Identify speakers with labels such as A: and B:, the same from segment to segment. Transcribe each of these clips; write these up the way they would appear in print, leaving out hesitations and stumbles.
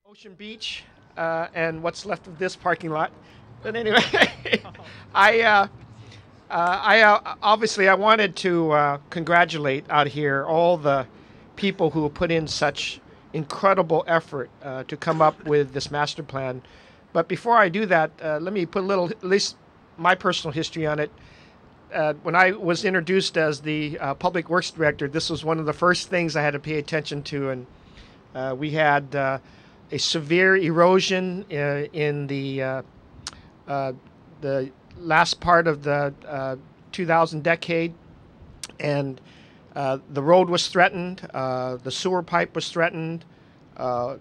A: Ocean Beach and what's left of this parking lot. But anyway, I obviously I wanted to congratulate out here all the people who put in such incredible effort to come up with this master plan. But before I do that, let me put a little, at least my personal history on it. When I was introduced as the Public Works Director, this was one of the first things I had to pay attention to, and we had a severe erosion in the last part of the 2000 decade, and the road was threatened, the sewer pipe was threatened, the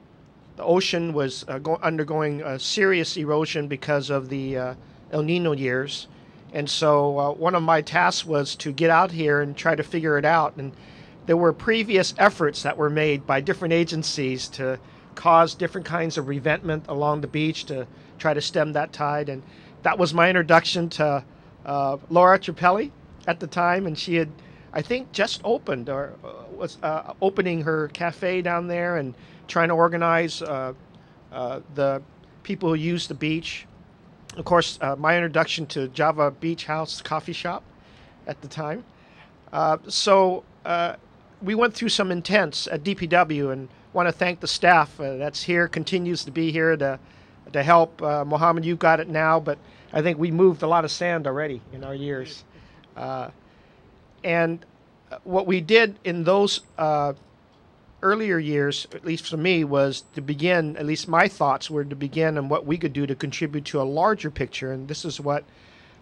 A: ocean was undergoing serious erosion because of the El Nino years. And so one of my tasks was to get out here and try to figure it out. And there were previous efforts that were made by different agencies to cause different kinds of revetment along the beach to try to stem that tide. And that was my introduction to Laura Trapelli at the time. And she had, I think, just opened or was opening her cafe down there and trying to organize the people who use the beach. Of course, my introduction to Java Beach House Coffee Shop at the time. So we went through some intense at DPW, and want to thank the staff that's here, continues to be here to help. Mohammed, you've got it now, but I think we moved a lot of sand already in our years. And what we did in those earlier years, at least for me, was to begin, at least my thoughts were to begin on what we could do to contribute to a larger picture. And this is what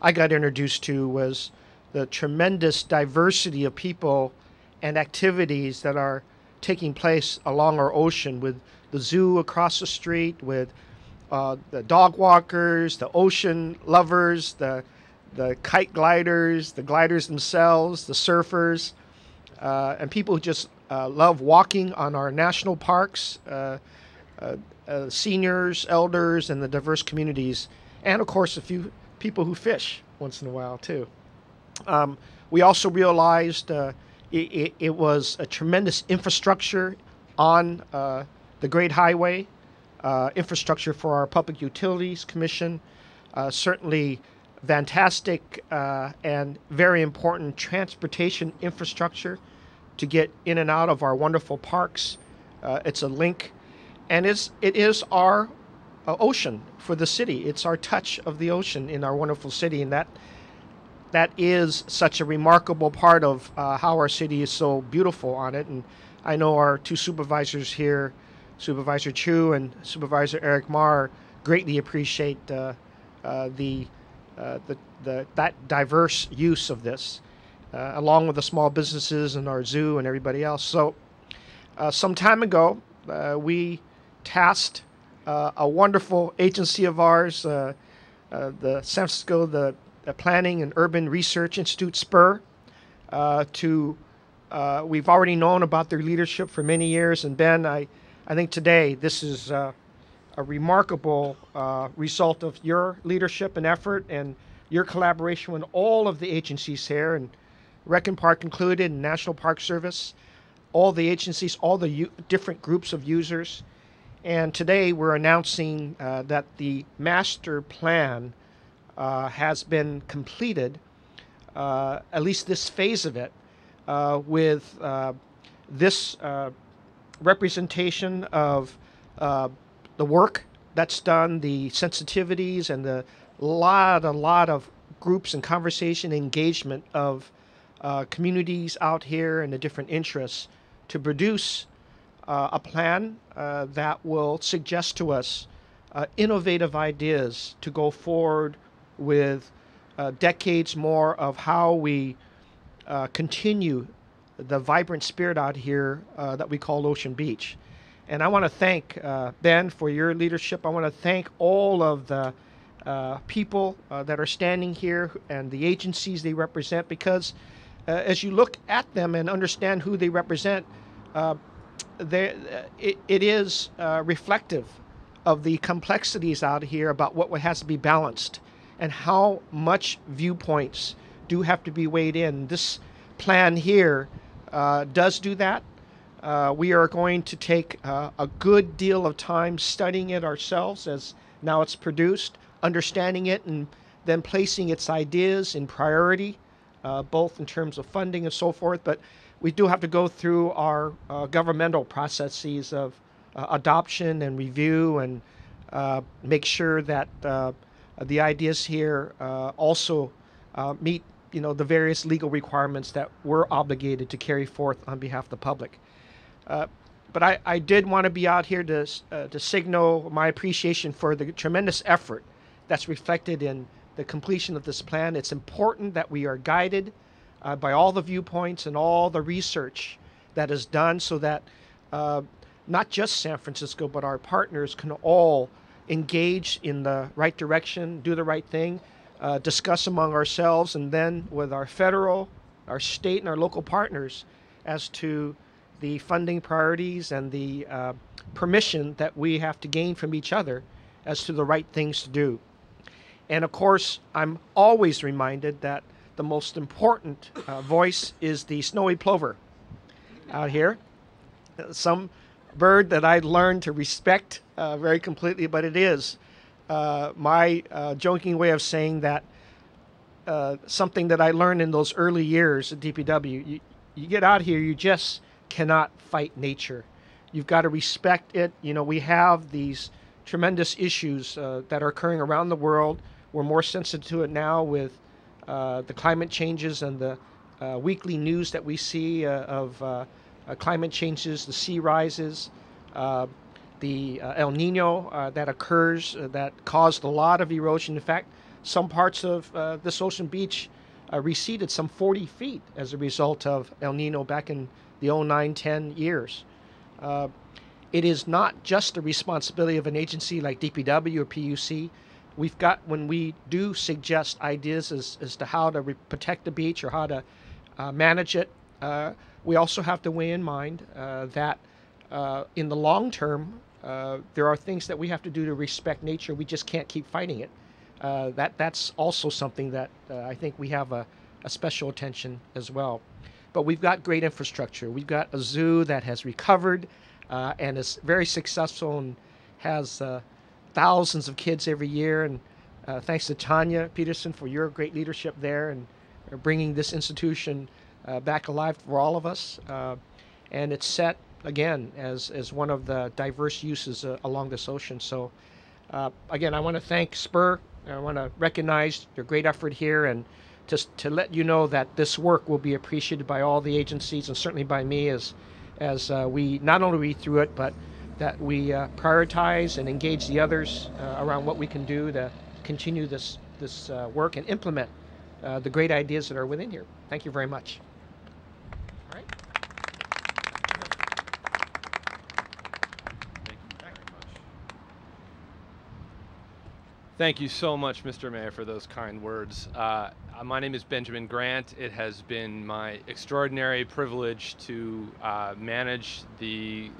A: I got introduced to, was the tremendous diversity of people and activities that are taking place along our ocean, with the zoo across the street, with the dog walkers, the ocean lovers, the kite gliders, the gliders themselves, the surfers, and people who just love walking on our national parks, seniors, elders, and the diverse communities, and of course a few people who fish once in a while too. We also realized it was a tremendous infrastructure on the Great Highway, infrastructure for our Public Utilities Commission, certainly fantastic and very important transportation infrastructure to get in and out of our wonderful parks. It's a link, and it is our ocean for the city. It's our touch of the ocean in our wonderful city, and that is such a remarkable part of how our city is so beautiful on it. And I know our two supervisors here, Supervisor Chu and Supervisor Eric Marr, greatly appreciate that diverse use of this, along with the small businesses and our zoo and everybody else. So some time ago, we tasked a wonderful agency of ours, the San Francisco, the Planning and Urban Research Institute, SPUR, we've already known about their leadership for many years. And Ben, I think today this is a remarkable result of your leadership and effort and your collaboration with all of the agencies here, and Rec and Park included, and National Park Service, all the agencies, all the different groups of users. And today we're announcing that the master plan has been completed, at least this phase of it, with this representation of the work that's done, the sensitivities, and the lot of groups and conversation engagement of communities out here and the different interests to produce a plan that will suggest to us innovative ideas to go forward with decades more of how we continue the vibrant spirit out here that we call Ocean Beach. And I want to thank Ben for your leadership. I want to thank all of the people that are standing here and the agencies they represent, because as you look at them and understand who they represent, it is reflective of the complexities out here about what has to be balanced and how much viewpoints do have to be weighed in. This plan here does do that. We are going to take a good deal of time studying it ourselves as now it's produced, understanding it, and then placing its ideas in priority, both in terms of funding and so forth. But we do have to go through our governmental processes of adoption and review and make sure that the ideas here also meet the various legal requirements that we're obligated to carry forth on behalf of the public. But I did want to be out here to signal my appreciation for the tremendous effort that's reflected in the completion of this plan. It's important that we are guided by all the viewpoints and all the research that is done so that not just San Francisco, but our partners can all engage in the right direction, do the right thing, discuss among ourselves, and then with our federal, our state, and our local partners as to the funding priorities and the permission that we have to gain from each other as to the right things to do. And of course, I'm always reminded that the most important voice is the snowy plover out here. Some bird that I learned to respect very completely, but it is my joking way of saying that something that I learned in those early years at DPW. You get out here, you just cannot fight nature. You've got to respect it. We have these tremendous issues that are occurring around the world. We're more sensitive to it now with the climate changes and the weekly news that we see of climate changes, the sea rises, the El Nino that occurs that caused a lot of erosion. In fact, some parts of this ocean beach receded some 40 feet as a result of El Nino back in the 09-10 years. It is not just the responsibility of an agency like DPW or PUC. We've got, when we do suggest ideas as to how to protect the beach or how to manage it, we also have to weigh in mind that in the long term, there are things that we have to do to respect nature. We just can't keep fighting it. That's also something that I think we have a special attention as well. But we've got great infrastructure. We've got a zoo that has recovered and is very successful and has thousands of kids every year. And thanks to Tanya Peterson for your great leadership there and bringing this institution back alive for all of us. And it's set, again, as one of the diverse uses along this ocean. So, again, I want to thank SPUR. I want to recognize your great effort here and just to let you know that this work will be appreciated by all the agencies and certainly by me as we not only read through it, but that we prioritize and engage the others around what we can do to continue this work and implement the great ideas that are within here. Thank you very much. All right.
B: Thank you so much, Mr. Mayor, for those kind words. My name is Benjamin Grant. It has been my extraordinary privilege to manage the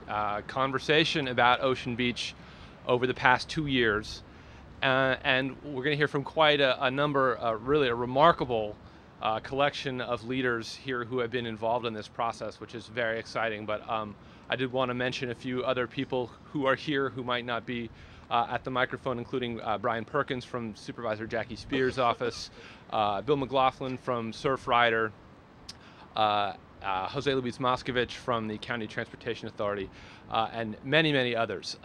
B: conversation about Ocean Beach over the past 2 years. And we're going to hear from quite a number, really a remarkable collection of leaders here who have been involved in this process, which is very exciting. But I did want to mention a few other people who are here who might not be at the microphone, including Brian Perkins from Supervisor Jackie Spears' office, Bill McLaughlin from Surfrider, Jose Luis Moscovich from the County Transportation Authority, and many, many others.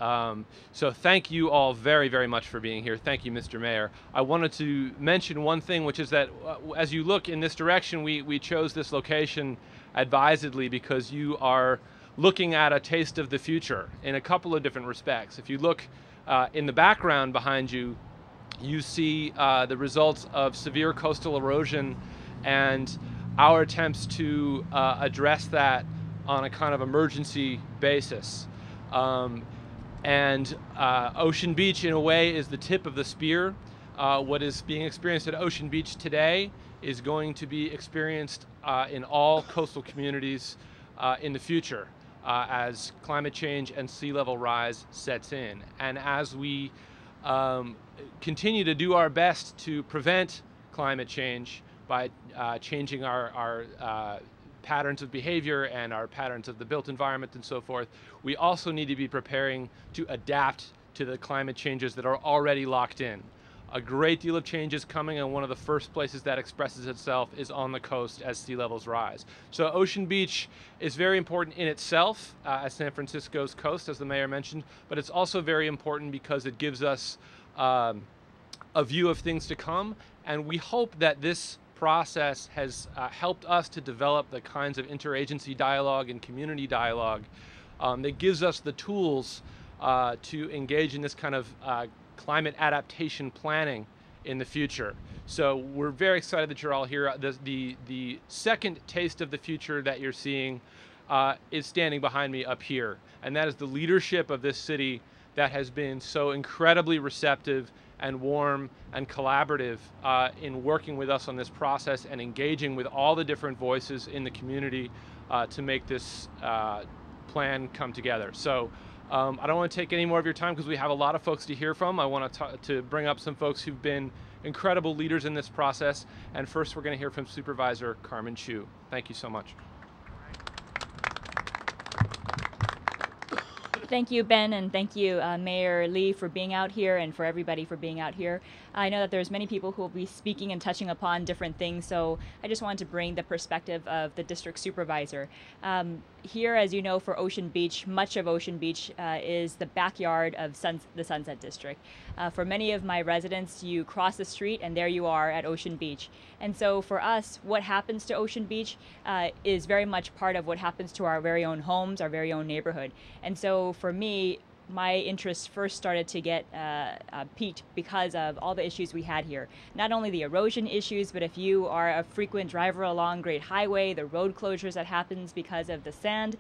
B: So thank you all very, very much for being here. Thank you, Mr. Mayor. I wanted to mention one thing, which is that as you look in this direction, we chose this location advisedly because you are looking at a taste of the future in a couple of different respects. If you look in the background behind you, you see the results of severe coastal erosion and our attempts to address that on a kind of emergency basis. And Ocean Beach, in a way, is the tip of the spear. What is being experienced at Ocean Beach today is going to be experienced in all coastal communities in the future. As climate change and sea level rise sets in. And as we continue to do our best to prevent climate change by changing our patterns of behavior and our patterns of the built environment and so forth, we also need to be preparing to adapt to the climate changes that are already locked in. A great deal of change is coming, and one of the first places that expresses itself is on the coast as sea levels rise. So Ocean Beach is very important in itself as San Francisco's coast, as the mayor mentioned, but it's also very important because it gives us a view of things to come, and we hope that this process has helped us to develop the kinds of interagency dialogue and community dialogue that gives us the tools to engage in this kind of climate adaptation planning in the future. So we're very excited that you're all here. The second taste of the future that you're seeing is standing behind me up here, and that is the leadership of this city that has been so incredibly receptive and warm and collaborative in working with us on this process and engaging with all the different voices in the community to make this plan come together. So I don't want to take any more of your time because we have a lot of folks to hear from. I want to bring up some folks who've been incredible leaders in this process. And first, we're going to hear from Supervisor Carmen Chu. Thank you so much.
C: Thank you, Ben, and thank you, Mayor Lee, for being out here and for everybody for being out here. I know that there's many people who will be speaking and touching upon different things, so I just wanted to bring the perspective of the district supervisor. Here, as you know, for Ocean Beach, much of Ocean Beach is the backyard of the Sunset District. For many of my residents, you cross the street and there you are at Ocean Beach. And so for us, what happens to Ocean Beach is very much part of what happens to our very own homes, our very own neighborhood. And so for me, my interest first started to get piqued because of all the issues we had here. Not only the erosion issues, but if you are a frequent driver along Great Highway, the road closures that happens because of the sand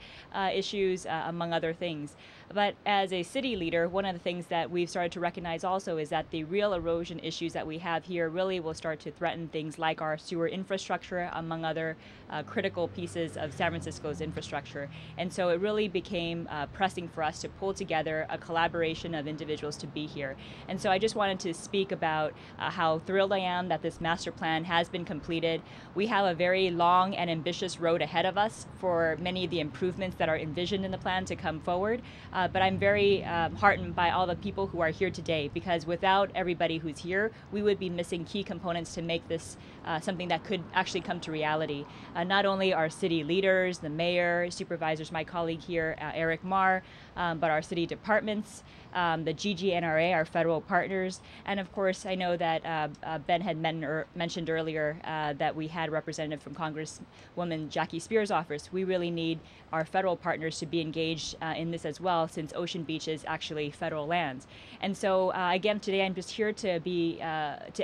C: issues, among other things. But as a city leader, one of the things that we've started to recognize also is that the real erosion issues that we have here really will start to threaten things like our sewer infrastructure, among other critical pieces of San Francisco's infrastructure. And so it really became pressing for us to pull together a collaboration of individuals to be here. And so I just wanted to speak about how thrilled I am that this master plan has been completed. We have a very long and ambitious road ahead of us for many of the improvements that are envisioned in the plan to come forward. But I'm very heartened by all the people who are here today, because without everybody who's here, we would be missing key components to make this something that could actually come to reality. Not only our city leaders, the mayor, supervisors, my colleague here, Eric Marr, but our city departments, the GGNRA, our federal partners, and of course I know that Ben had mentioned earlier that we had a representative from Congresswoman Jackie Spear's office. We really need our federal partners to be engaged in this as well, since Ocean Beach is actually federal lands. And so again, today I'm just here to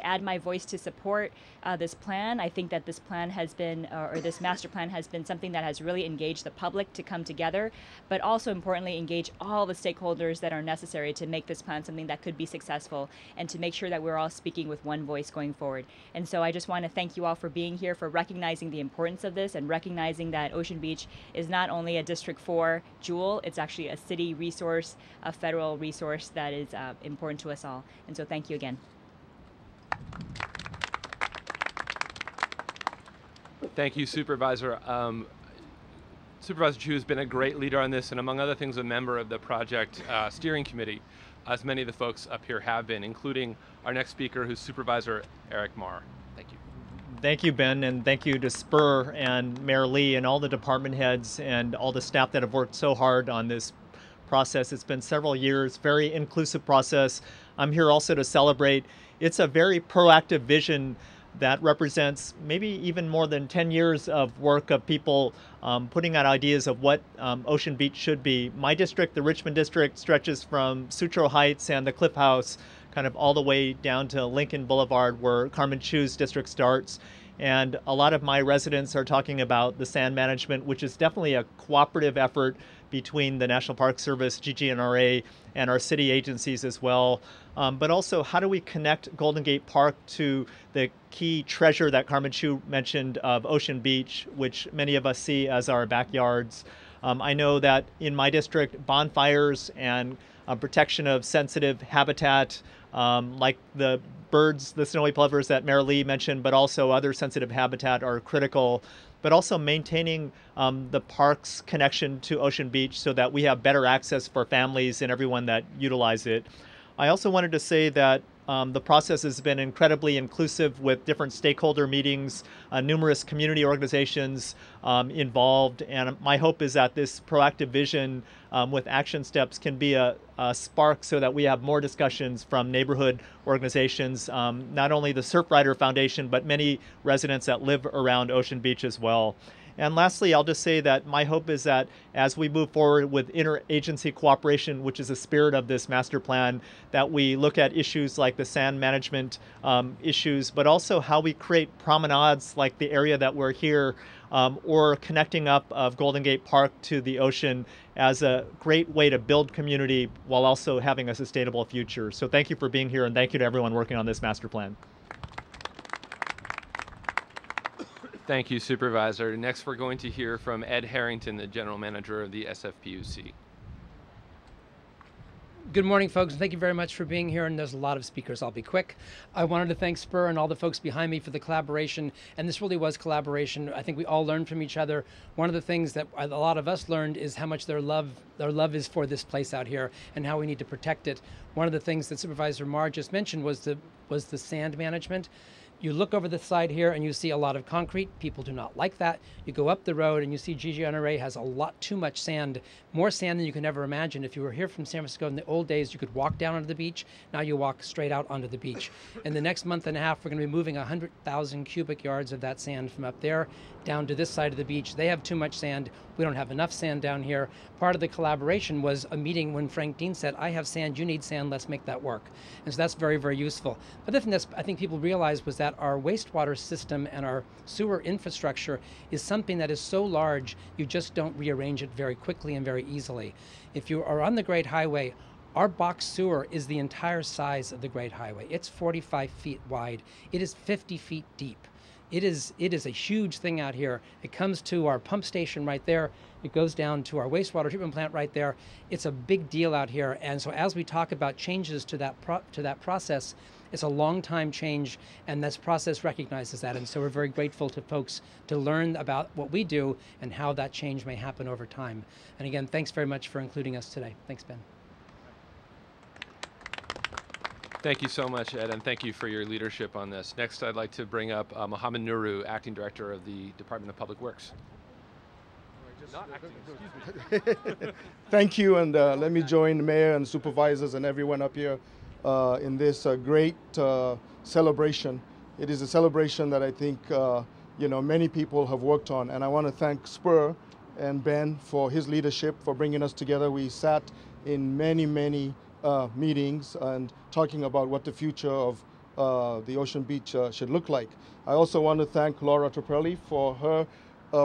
C: add my voice to support this plan. I think that this plan has been, or this master plan has been something that has really engaged the public to come together, but also importantly engage all the stakeholders that are necessary to make this plan something that could be successful and to make sure that we're all speaking with one voice going forward. And so I just want to thank you all for being here, for recognizing the importance of this and recognizing that Ocean Beach is not only a District 4 jewel, it's actually a city resource, a federal resource that is important to us all. And so thank you again.
B: Thank you, Supervisor. Supervisor Chu has been a great leader on this, and among other things, a member of the project steering committee, as many of the folks up here have been, including our next speaker, who's Supervisor Eric Marr. Thank you.
D: Thank you, Ben, and thank you to SPUR and Mayor Lee and all the department heads and all the staff that have worked so hard on this process. It's been several years, very inclusive process. I'm here also to celebrate. It's a very proactive vision that represents maybe even more than 10 years of work of people putting out ideas of what Ocean Beach should be. My district, the Richmond district, stretches from Sutro Heights and the Cliff House kind of all the way down to Lincoln Boulevard, where Carmen Chu's district starts. And a lot of my residents are talking about the sand management, which is definitely a cooperative effort between the National Park Service, GGNRA, and our city agencies as well. But also, how do we connect Golden Gate Park to the key treasure that Carmen Chu mentioned of Ocean Beach, which many of us see as our backyards? I know that in my district, bonfires and protection of sensitive habitat, like the birds, the snowy plovers that Mayor Lee mentioned, but also other sensitive habitat are critical, but also maintaining the park's connection to Ocean Beach so that we have better access for families and everyone that utilize it. I also wanted to say that the process has been incredibly inclusive with different stakeholder meetings, numerous community organizations involved, and my hope is that this proactive vision with action steps can be a spark so that we have more discussions from neighborhood organizations, not only the Surfrider Foundation, but many residents that live around Ocean Beach as well. And lastly, I'll just say that my hope is that as we move forward with interagency cooperation, which is the spirit of this master plan, that we look at issues like the sand management issues, but also how we create promenades like the area that we're here, or connecting up of Golden Gate Park to the ocean as a great way to build community while also having a sustainable future. So thank you for being here, and thank you to everyone working on this master plan.
B: Thank you, Supervisor. Next, we're going to hear from Ed Harrington, the General Manager of the SFPUC.
E: Good morning, folks, and thank you very much for being here. And there's a lot of speakers. I'll be quick. I wanted to thank SPUR and all the folks behind me for the collaboration, and this really was collaboration. I think we all learned from each other. One of the things that a lot of us learned is how much their love is for this place out here and how we need to protect it. One of the things that Supervisor Marr just mentioned was the sand management. You look over the side here and you see a lot of concrete. People do not like that. You go up the road and you see GGNRA has a lot too much sand, more sand than you can ever imagine. If you were here from San Francisco in the old days, you could walk down onto the beach. Now you walk straight out onto the beach. In the next month and a half, we're going to be moving 100,000 cubic yards of that sand from up there down to this side of the beach. They have too much sand. We don't have enough sand down here. Part of the collaboration was a meeting when Frank Dean said, I have sand, you need sand, let's make that work. And so that's very, very useful. But the thing that I think people realized was that our wastewater system and our sewer infrastructure is something that is so large, you just don't rearrange it very quickly and very easily. If you are on the Great Highway, our box sewer is the entire size of the Great Highway. It's 45 feet wide. It is 50 feet deep. It is a huge thing out here. It comes to our pump station right there. It goes down to our wastewater treatment plant right there. It's a big deal out here. And so as we talk about changes to that process, it's a long time change, and this process recognizes that. And so we're very grateful to folks to learn about what we do and how that change may happen over time. And again, thanks very much for including us today. Thanks, Ben.
B: Thank you so much, Ed, and thank you for your leadership on this. Next, I'd like to bring up Mohammed Nuru, Acting Director of the Department of Public Works.
F: Thank you, and let me join the mayor and supervisors and everyone up here in this great celebration. It is a celebration that I think many people have worked on, and I want to thank SPUR and Ben for his leadership, for bringing us together. We sat in many meetings and talking about what the future of the Ocean Beach should look like. I also want to thank Laura Toprelli for her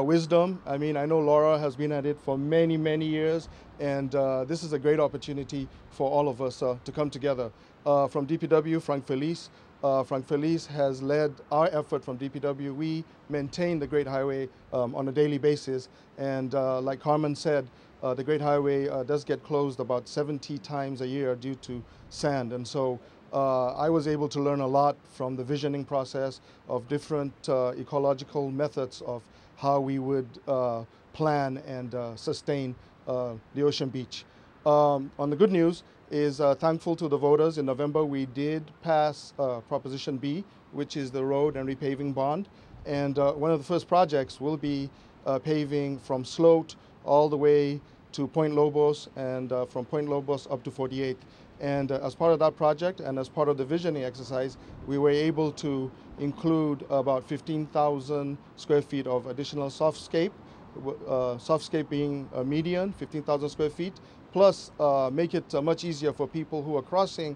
F: wisdom. I mean, I know Laura has been at it for many years, and this is a great opportunity for all of us to come together. From DPW, Frank Felice. Frank Felice has led our effort from DPW. We maintain the Great Highway on a daily basis, and like Carmen said, the Great Highway does get closed about 70 times a year due to sand. And so I was able to learn a lot from the visioning process of different ecological methods of how we would plan and sustain the Ocean Beach. On the good news is thankful to the voters. In November, we did pass Proposition B, which is the road and repaving bond. And one of the first projects will be paving from Sloat all the way to Point Lobos, and from Point Lobos up to 48th. And as part of that project and as part of the visioning exercise, we were able to include about 15,000 square feet of additional softscape, softscape being a median, 15,000 square feet, plus make it much easier for people who are crossing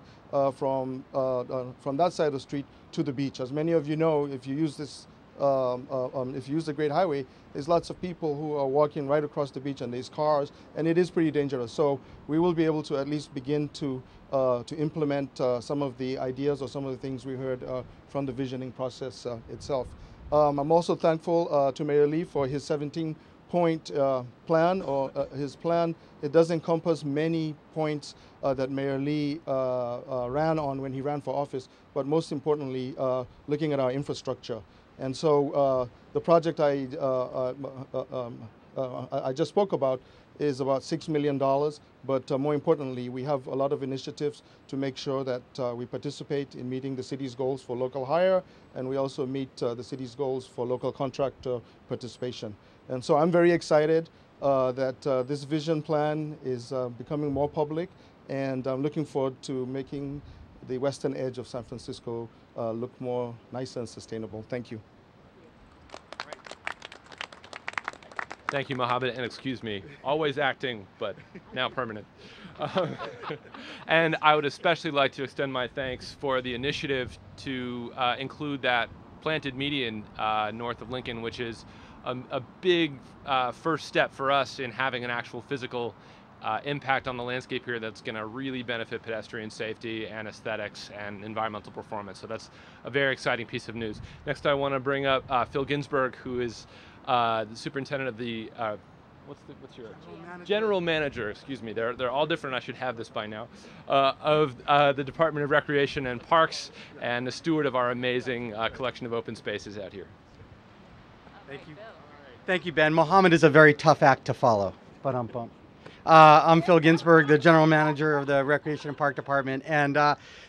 F: from that side of the street to the beach. As many of you know, if you use this if you use the Great Highway, there's lots of people who are walking right across the beach, and there's cars, and it is pretty dangerous. So we will be able to at least begin to implement some of the ideas or some of the things we heard from the visioning process itself. I'm also thankful to Mayor Lee for his 17 8-point plan, or his plan, it does encompass many points that Mayor Lee ran on when he ran for office, but most importantly, looking at our infrastructure. And so the project I just spoke about is about $6 million, but more importantly, we have a lot of initiatives to make sure that we participate in meeting the city's goals for local hire, and we also meet the city's goals for local contractor participation. And so I'm very excited that this vision plan is becoming more public, and I'm looking forward to making the western edge of San Francisco look more nice and sustainable. Thank you.
B: Thank you, Mohammed, and excuse me. Always acting, but now permanent. And I would especially like to extend my thanks for the initiative to include that planted median north of Lincoln, which is a big first step for us in having an actual physical impact on the landscape here that's going to really benefit pedestrian safety and aesthetics and environmental performance. So that's a very exciting piece of news. Next, I want to bring up Phil Ginsberg, who is the superintendent of the what's your general manager? Excuse me. They're all different. I should have this by now. Of the Department of Recreation and Parks, and the steward of our amazing collection of open spaces out here.
G: Thank you. Thank you, Ben. Mohammed is a very tough act to follow, but I'm Phil Ginsberg, the general manager of the Recreation and Park Department, and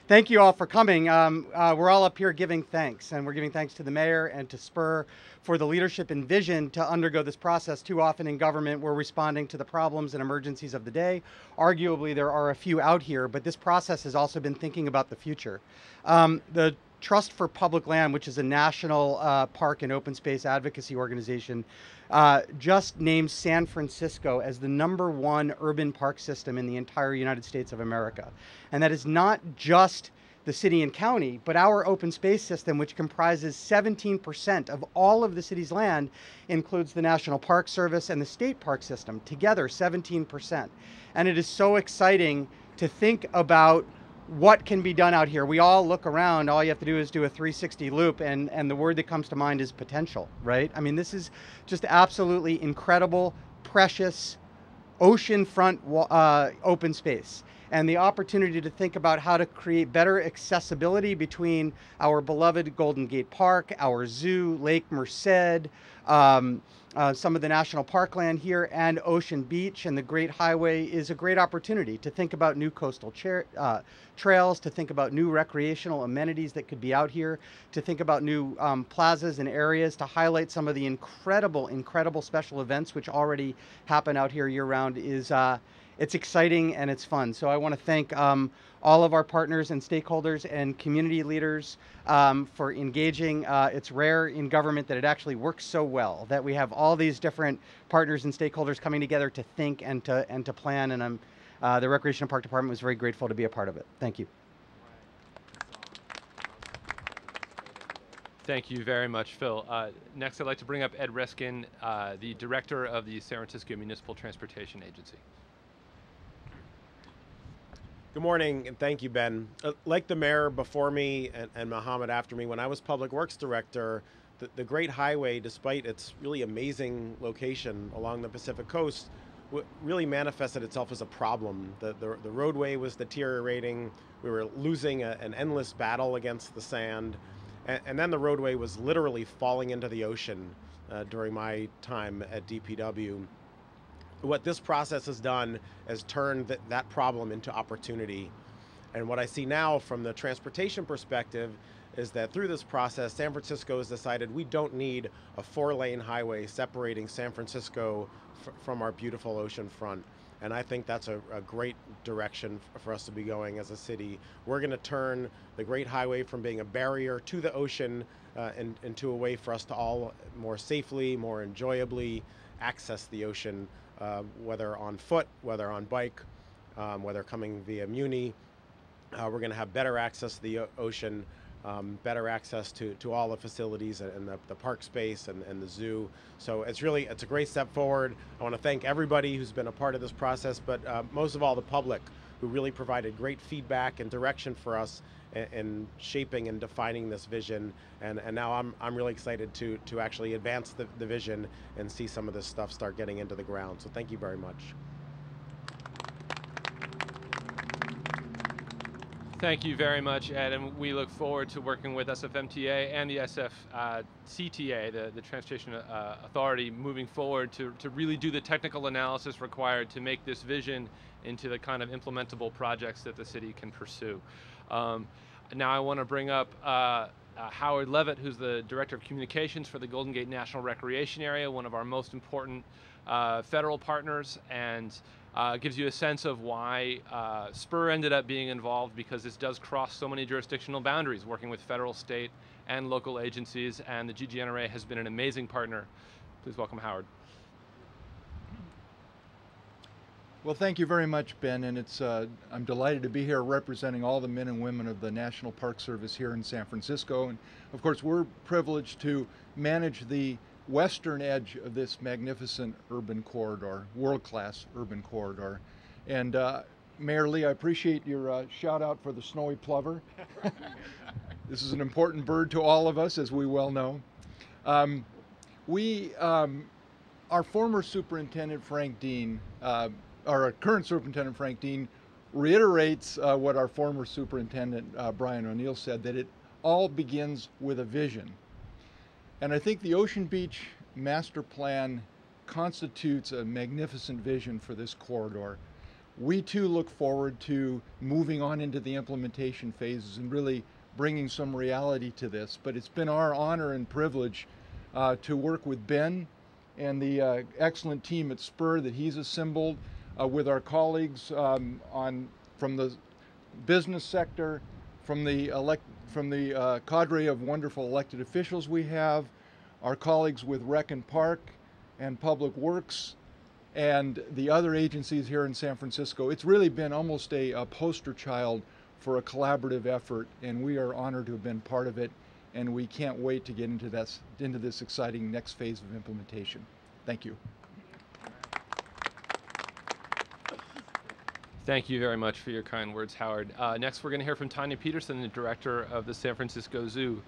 G: thank you all for coming. We're all up here giving thanks, and we're giving thanks to the mayor and to SPUR for the leadership and vision to undergo this process. Too often in government, we're responding to the problems and emergencies of the day. Arguably, there are a few out here, but this process has also been thinking about the future. The Trust for Public Land, which is a national park and open space advocacy organization, just named San Francisco as the #1 urban park system in the entire United States of America. And that is not just the city and county, but our open space system, which comprises 17% of all of the city's land, includes the National Park Service and the state park system, together 17%. And it is so exciting to think about what can be done out here. We all look around, all you have to do is do a 360 loop, and the word that comes to mind is potential, right? I mean, this is just absolutely incredible, precious, oceanfront open space. And the opportunity to think about how to create better accessibility between our beloved Golden Gate Park, our zoo, Lake Merced, some of the national parkland here, and Ocean Beach and the Great Highway is a great opportunity to think about new coastal trails, to think about new recreational amenities that could be out here, to think about new plazas and areas, to highlight some of the incredible special events which already happen out here year-round. It's exciting and it's fun. So I want to thank all of our partners and stakeholders and community leaders for engaging. It's rare in government that it actually works so well, that we have all these different partners and stakeholders coming together to think and to plan. And the Recreation and Park Department was very grateful to be a part of it. Thank you.
B: Thank you very much, Phil. Next, I'd like to bring up Ed Reskin, the director of the San Francisco Municipal Transportation Agency.
H: Good morning, and thank you, Ben. Like the mayor before me and Mohammed after me, when I was Public Works Director, the Great Highway, despite its really amazing location along the Pacific Coast, really manifested itself as a problem. The roadway was deteriorating. We were losing an endless battle against the sand. And then the roadway was literally falling into the ocean during my time at DPW. What this process has done is turned that problem into opportunity. And what I see now from the transportation perspective is that through this process, San Francisco has decided we don't need a 4-lane highway separating San Francisco from our beautiful ocean front. And I think that's a great direction for us to be going as a city. We're going to turn the Great Highway from being a barrier to the ocean into a way for us to all more safely, more enjoyably access the ocean, whether on foot, whether on bike, whether coming via Muni. We're going to have better access to the ocean, better access to all the facilities and the park space and the zoo. So it's a great step forward. I want to thank everybody who's been a part of this process, but most of all the public who really provided great feedback and direction for us in shaping and defining this vision. And now I'm really excited to actually advance the vision and see some of this stuff start getting into the ground. So thank you very much.
B: Thank you very much, Ed, and we look forward to working with SFMTA and the SFCTA, the Transportation Authority, moving forward to really do the technical analysis required to make this vision into the kind of implementable projects that the city can pursue. Now I want to bring up Howard Levitt, who's the Director of Communications for the Golden Gate National Recreation Area, one of our most important federal partners, and gives you a sense of why SPUR ended up being involved, because this does cross so many jurisdictional boundaries, working with federal, state, and local agencies, and the GGNRA has been an amazing partner. Please welcome Howard.
I: Well, thank you very much, Ben, and I'm delighted to be here representing all the men and women of the National Park Service here in San Francisco. And of course, we're privileged to manage the western edge of this magnificent urban corridor, world-class urban corridor. And Mayor Lee, I appreciate your shout out for the snowy plover. This is an important bird to all of us, as we well know. Our former superintendent, Frank Dean, our current superintendent, Frank Dean, reiterates what our former superintendent, Brian O'Neill, said, that it all begins with a vision. And I think the Ocean Beach Master Plan constitutes a magnificent vision for this corridor. We too look forward to moving on into the implementation phases and really bringing some reality to this. But it's been our honor and privilege to work with Ben and the excellent team at SPUR that he's assembled, with our colleagues from the business sector, from the cadre of wonderful elected officials we have, our colleagues with Rec and Park and Public Works, and the other agencies here in San Francisco. It's really been almost a poster child for a collaborative effort, and we are honored to have been part of it, and we can't wait to get into this exciting next phase of implementation. Thank you.
B: Thank you very much for your kind words, Howard. Next, we're going to hear from Tanya Peterson, the director of the San Francisco Zoo.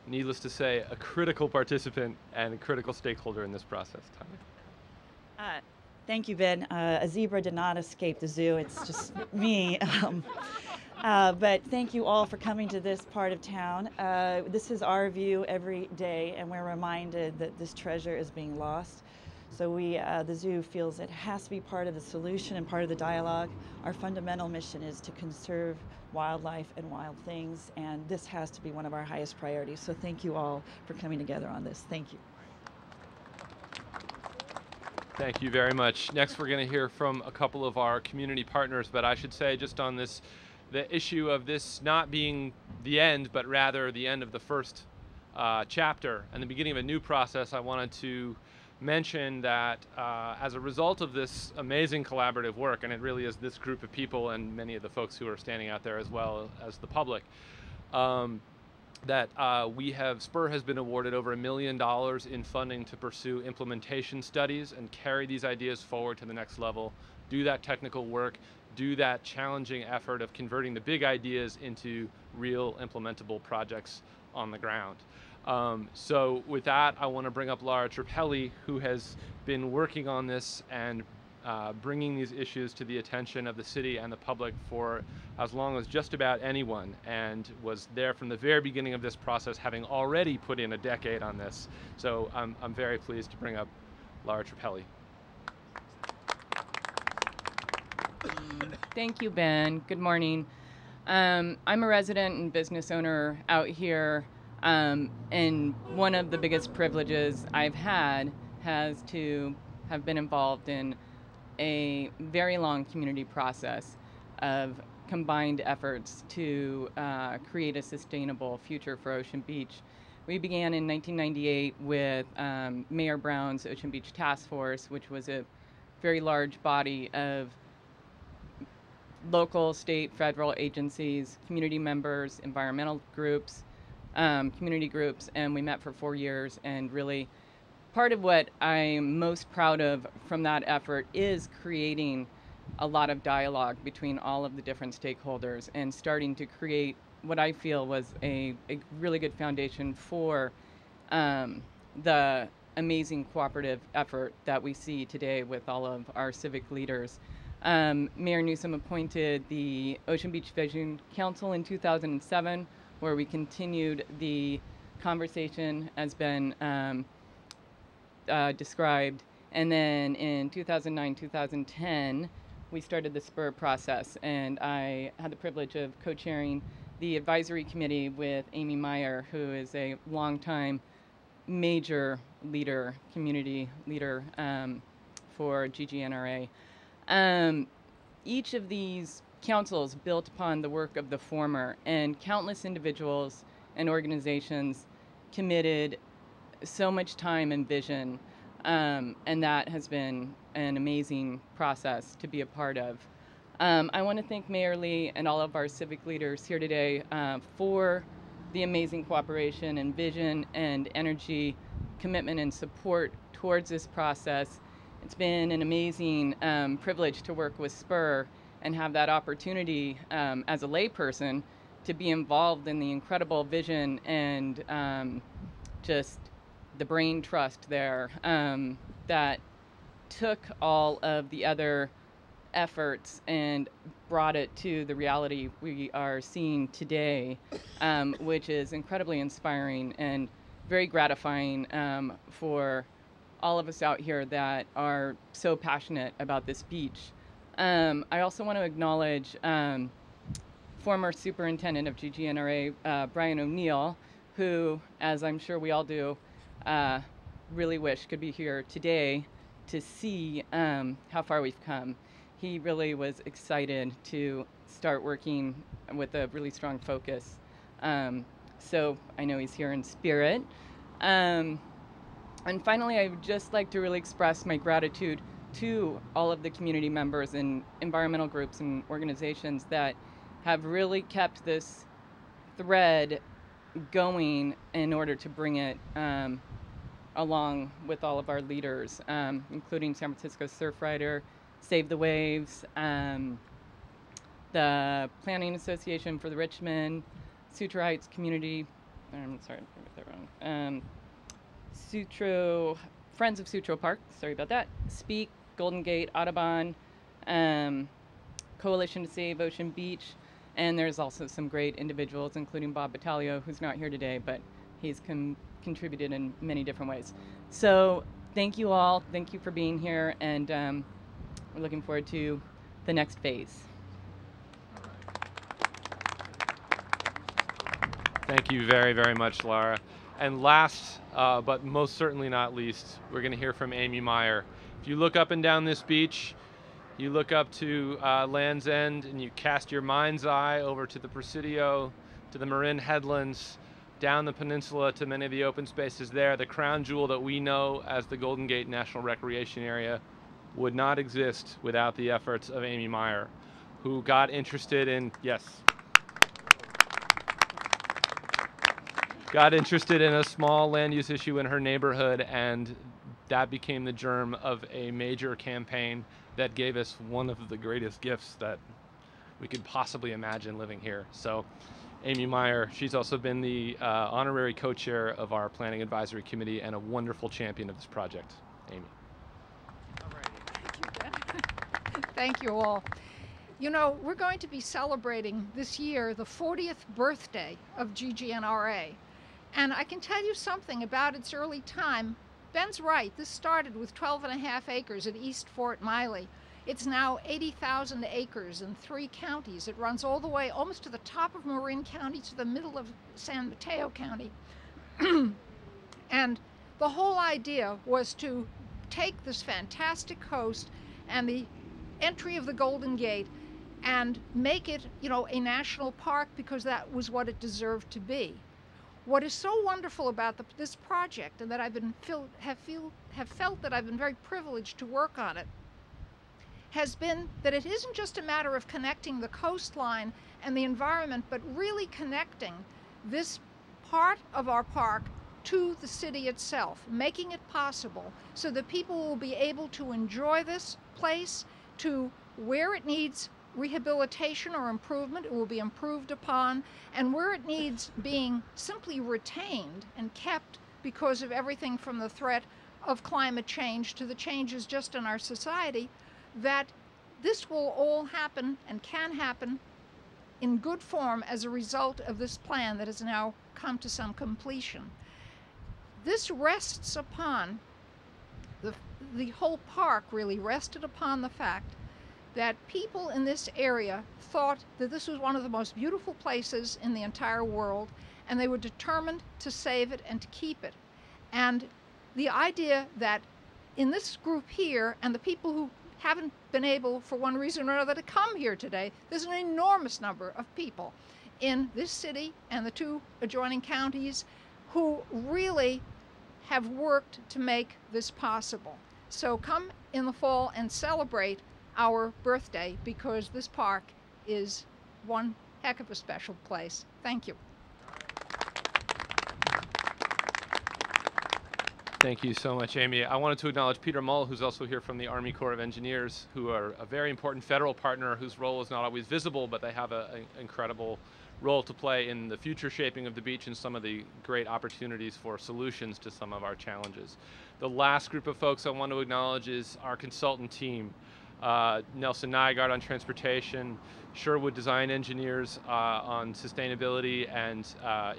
B: Needless to say, a critical participant and a critical stakeholder in this process. Tanya.
J: Thank you, Ben. A zebra did not escape the zoo. It's just me. But thank you all for coming to this part of town. This is our view every day, and we're reminded that this treasure is being lost. So the zoo feels it has to be part of the solution and part of the dialogue. Our fundamental mission is to conserve wildlife and wild things, and this has to be one of our highest priorities. So thank you all for coming together on this. Thank you.
B: Thank you very much. Next, we're going to hear from a couple of our community partners, but I should say just on this, the issue of this not being the end, but rather the end of the first chapter and the beginning of a new process, I wanted to mention that as a result of this amazing collaborative work, and it really is this group of people and many of the folks who are standing out there as well as the public, that SPUR has been awarded over $1 million in funding to pursue implementation studies and carry these ideas forward to the next level, do that technical work, do that challenging effort of converting the big ideas into real implementable projects on the ground. So with that, I want to bring up Laura Trapelli, who has been working on this and bringing these issues to the attention of the city and the public for as long as just about anyone, and was there from the very beginning of this process, having already put in a decade on this. So I'm very pleased to bring up Laura Trapelli.
K: Thank you, Ben. Good morning. I'm a resident and business owner out here. And one of the biggest privileges I've had has to have been involved in a very long community process of combined efforts to create a sustainable future for Ocean Beach. We began in 1998 with Mayor Brown's Ocean Beach Task Force, which was a very large body of local, state, federal agencies, community members, environmental groups, community groups, and we met for 4 years. And really, part of what I'm most proud of from that effort is creating a lot of dialogue between all of the different stakeholders and starting to create what I feel was a really good foundation for the amazing cooperative effort that we see today with all of our civic leaders. Mayor Newsom appointed the Ocean Beach Vision Council in 2007, where we continued the conversation as been described. And then in 2009, 2010, we started the SPUR process, and I had the privilege of co-chairing the advisory committee with Amy Meyer, who is a longtime major leader, community leader for GGNRA. Each of these councils built upon the work of the former, and countless individuals and organizations committed so much time and vision, and that has been an amazing process to be a part of. I want to thank Mayor Lee and all of our civic leaders here today for the amazing cooperation and vision and energy, commitment and support towards this process. It's been an amazing privilege to work with SPUR and have that opportunity as a layperson to be involved in the incredible vision and just the brain trust there that took all of the other efforts and brought it to the reality we are seeing today, which is incredibly inspiring and very gratifying for all of us out here that are so passionate about this beach. I also want to acknowledge former superintendent of GGNRA, Brian O'Neill, who, as I'm sure we all do, really wish could be here today to see how far we've come. He really was excited to start working with a really strong focus. So I know he's here in spirit. And finally, I would just like to really express my gratitude to all of the community members and environmental groups and organizations that have really kept this thread going in order to bring it along with all of our leaders, including San Francisco Surfrider, Save the Waves, the Planning Association for the Richmond, Sutro Heights Community, I'm sorry, I got that wrong. Friends of Sutro Park, sorry about that, Speak, Golden Gate, Audubon, Coalition to Save Ocean Beach, and there's also some great individuals, including Bob Battaglio, who's not here today, but he's contributed in many different ways. So thank you all, thank you for being here, and we're looking forward to the next phase.
B: Thank you very, very much, Laura. And last, but most certainly not least, we're going to hear from Amy Meyer. If you look up and down this beach, you look up to Land's End and you cast your mind's eye over to the Presidio, to the Marin Headlands, down the peninsula to many of the open spaces there, the crown jewel that we know as the Golden Gate National Recreation Area would not exist without the efforts of Amy Meyer, who got interested in, got interested in a small land use issue in her neighborhood, and that became the germ of a major campaign that gave us one of the greatest gifts that we could possibly imagine living here. So Amy Meyer, she's also been the honorary co-chair of our Planning Advisory Committee and a wonderful champion of this project. Amy.
L: Thank you all. You know, we're going to be celebrating this year the 40th birthday of GGNRA. And I can tell you something about its early time. Ben's right, this started with 12.5 acres at East Fort Miley. It's now 80,000 acres in 3 counties. It runs all the way almost to the top of Marin County to the middle of San Mateo County. And the whole idea was to take this fantastic coast and the entry of the Golden Gate and make it, you know, a national park, because that was what it deserved to be. What is so wonderful about this project, and that I've been have felt that I've been very privileged to work on it, has been that it isn't just a matter of connecting the coastline and the environment, but really connecting this part of our park to the city itself, making it possible so that people will be able to enjoy this place, to Where it needs rehabilitation or improvement, it will be improved upon, and where it needs being simply retained and kept because of everything from the threat of climate change to the changes just in our society, that this will all happen and can happen in good form as a result of this plan that has now come to some completion. This rests upon, the whole park really rested upon the fact that people in this area thought that this was one of the most beautiful places in the entire world, and they were determined to save it and to keep it. And the idea that in this group here, and the people who haven't been able for one reason or another to come here today, there's an enormous number of people in this city and the two adjoining counties who really have worked to make this possible. So come in the fall and celebrate our birthday, because this park is one heck of a special place. Thank you.
B: Thank you so much, Amy. I wanted to acknowledge Peter Mull, who's also here from the Army Corps of Engineers, who are a very important federal partner whose role is not always visible, but they have an incredible role to play in the future shaping of the beach and some of the great opportunities for solutions to some of our challenges. The last group of folks I want to acknowledge is our consultant team. Nelson Nygaard on transportation, Sherwood Design Engineers on sustainability and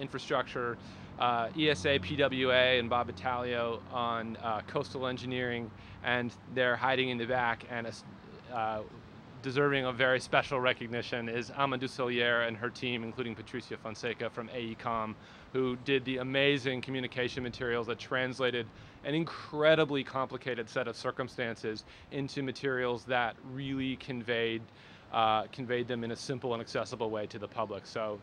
B: infrastructure, ESA, PWA, and Bob Italio on coastal engineering, and they're hiding in the back, and deserving of very special recognition is Ama Dusselier and her team, including Patricia Fonseca from AECOM, who did the amazing communication materials that translated an incredibly complicated set of circumstances into materials that really conveyed them in a simple and accessible way to the public. So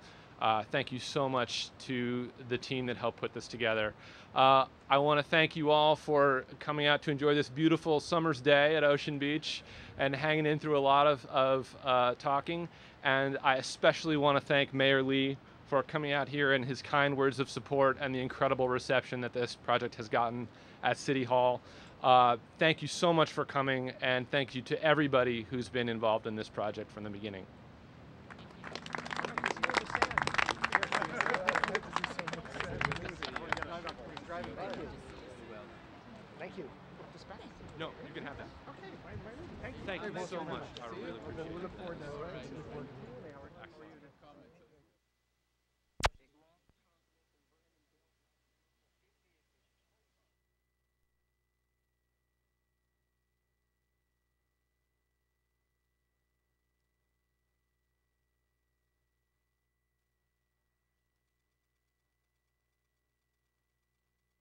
B: thank you so much to the team that helped put this together. I want to thank you all for coming out to enjoy this beautiful summer's day at Ocean Beach and hanging in through a lot of talking. And I especially want to thank Mayor Lee for coming out here and his kind words of support and the incredible reception that this project has gotten at City Hall. Thank you so much for coming, and thank you to everybody who's been involved in this project from the beginning.
A: Thank you.
B: No, you can have that.
A: Okay, fine.
B: Thank you so much. I really appreciate it.
A: Look forward to